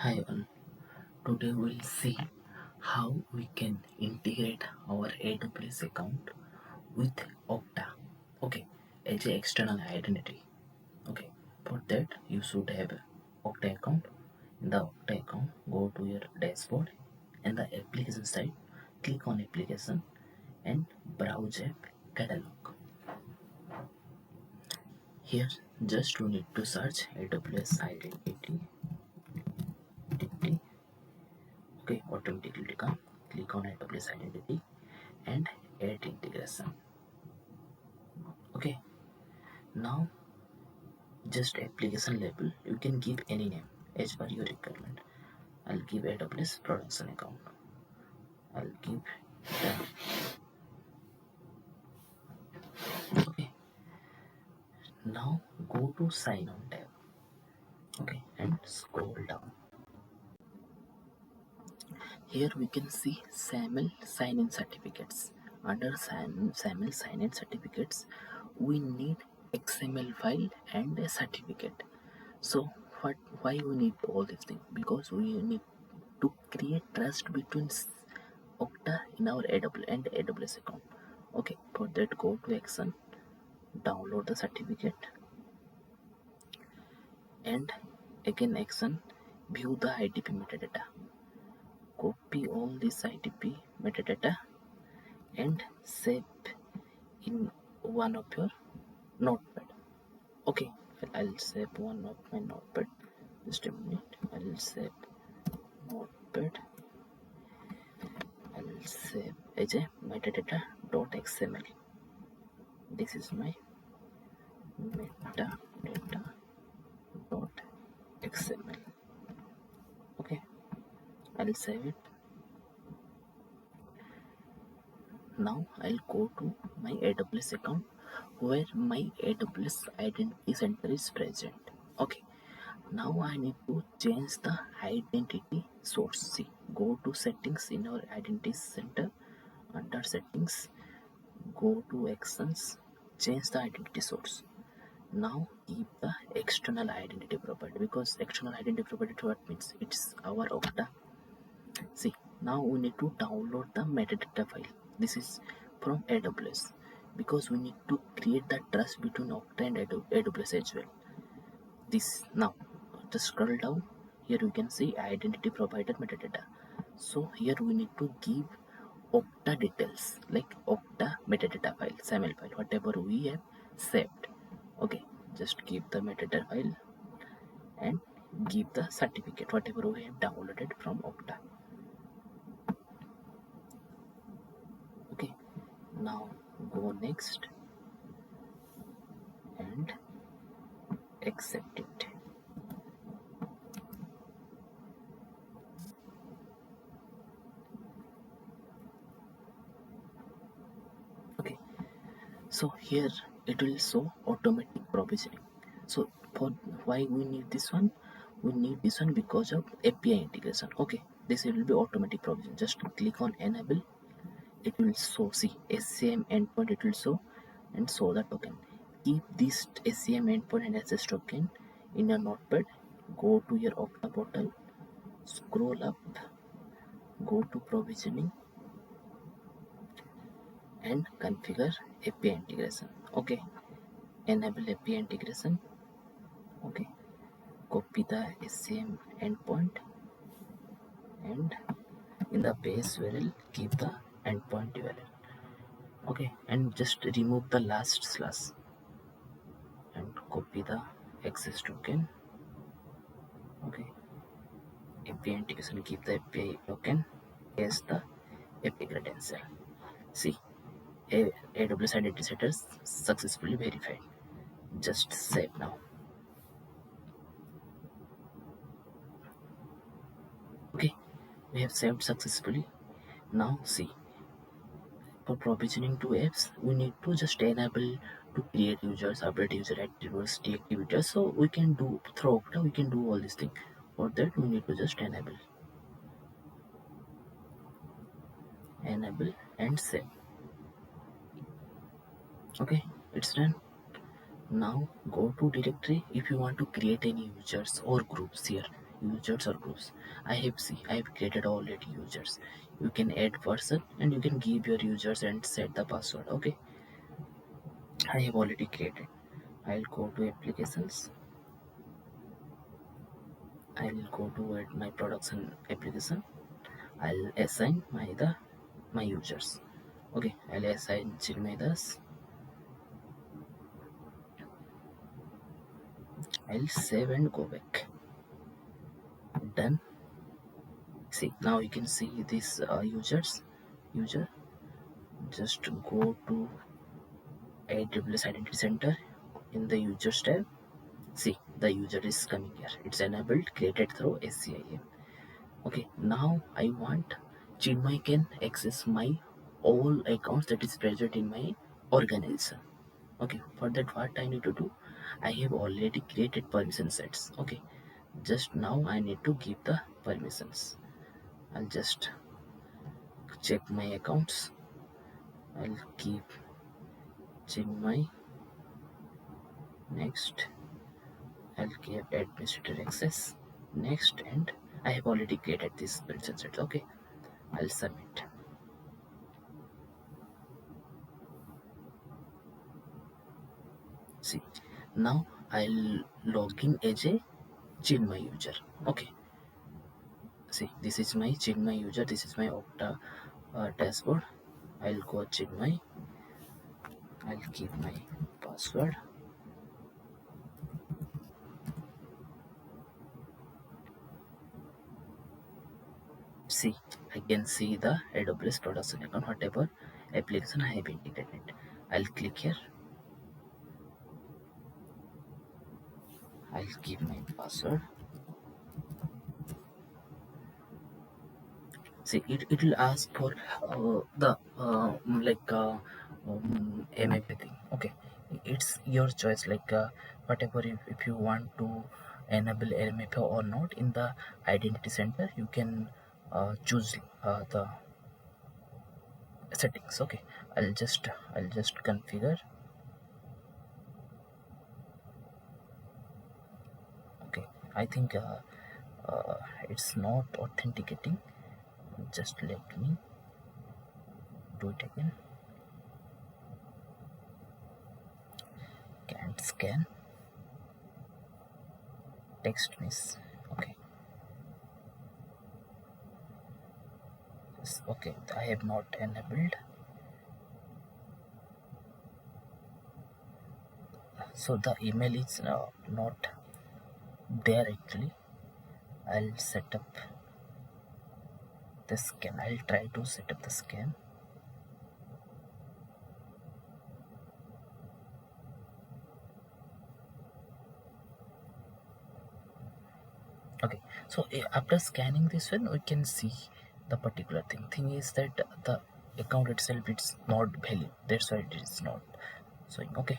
Hi all, today we'll see how we can integrate our AWS account with Okta. Okay, as an external identity. Okay, for that you should have a Okta account. In the Okta account, go to your dashboard and the application side, click on application and browse app catalog. Here just we need to search AWS identity. Okay, automatically come, click on AWS identity and add integration. Okay, now just application label you can give any name as per your requirement. I'll give AWS production account. I'll give done. Okay, now go to sign on tab. Okay, and scroll down. Here we can see SAML sign in certificates. Under SAML sign in certificates, we need XML file and a certificate. So why we need all these things? Because we need to create trust between Okta in our AWS account. Okay, for that go to action, download the certificate, and again action, view the IDP metadata. Copy all this IDP metadata and save in one of your notepad. Okay, I'll save one of my notepad. Just a minute, I'll save notepad. I'll save as a metadata.xml. This is my metadata.xml. Okay, I'll save it. Now I'll go to my AWS account where my AWS Identity Center is present. Okay, now I need to change the identity source. See, go to settings in our Identity Center. Under settings, go to actions, change the identity source. Now keep the external identity property, because external identity property what means it's our Okta. See, now we need to download the metadata file. This is from AWS, because we need to create the trust between Okta and AWS as well. This now just scroll down. Here we can see identity provider metadata. So here we need to give Okta details like Okta metadata file, SAML file, whatever we have saved. Okay, just give the metadata file and give the certificate, whatever we have downloaded from Okta. Okay, now go next and accept it. Okay, so here it will show automatic provisioning. So for why we need this one? We need this one because of API integration. Okay, this will be automatic provision. Just click on enable. It will show, see, SCM endpoint it will show and show the token. Keep this SCM endpoint and access token in your notepad. Go to your Okta portal, scroll up, go to provisioning and configure API integration. Okay, enable API integration. Okay, copy the SCM endpoint and in the base URL keep the endpoint URL. Okay, and just remove the last slash and copy the access token. Okay, API integration, keep the API token, paste the API credential. See, AWS Identity Center successfully verified. Just save now. Okay, we have saved successfully. Now see, for provisioning to apps, we need to just enable to create users, update user attributes, deactivate users. So we can do through Okta, we can do all these things. For that, we need to just enable and save. Okay, it's done. Now go to directory. If you want to create any users or groups here, users or groups. I have created already users. You can add person and you can give your users and set the password. Okay, I have already created. I'll go to applications. I'll go to my production application. I'll assign my users. Okay, I'll assign Chinmayadas. I'll save and go back. Done. See, now you can see these user. Just go to AWS Identity Center in the users tab. See, the user is coming here. It's enabled, created through SCIM. Okay, now I want Chinmay can access my all accounts that is present in my organization. Okay, for that what I need to do, I have already created permission sets. Okay, just now I need to give the permissions. I'll just check my accounts. I'll keep Chinmay. Next, I'll give administrator access. Next, and I have already created this permission set. Okay, I'll submit. See, now I'll log in as a Chinmay user. Okay, see, this is my Chinmay user. This is my Okta dashboard. I'll go Chinmay. I'll keep my password. See, I can see the AWS production account, whatever application I have integrated. I'll click here. I'll give my password. See, it will ask for the MFA thing. Okay, it's your choice. Whatever, if you want to enable MFA or not in the identity center, you can choose the settings. Okay, I'll just configure. Okay, I think it's not authenticating. Just let me do it again. Can't scan. Text miss. Okay. Yes, okay, I have not enabled. So the email is not there actually. I'll set up the scan. I'll try to set up the scan. Okay, so after scanning this one, we can see the particular thing is that the account itself it's not valid. That's why it is not showing. Okay,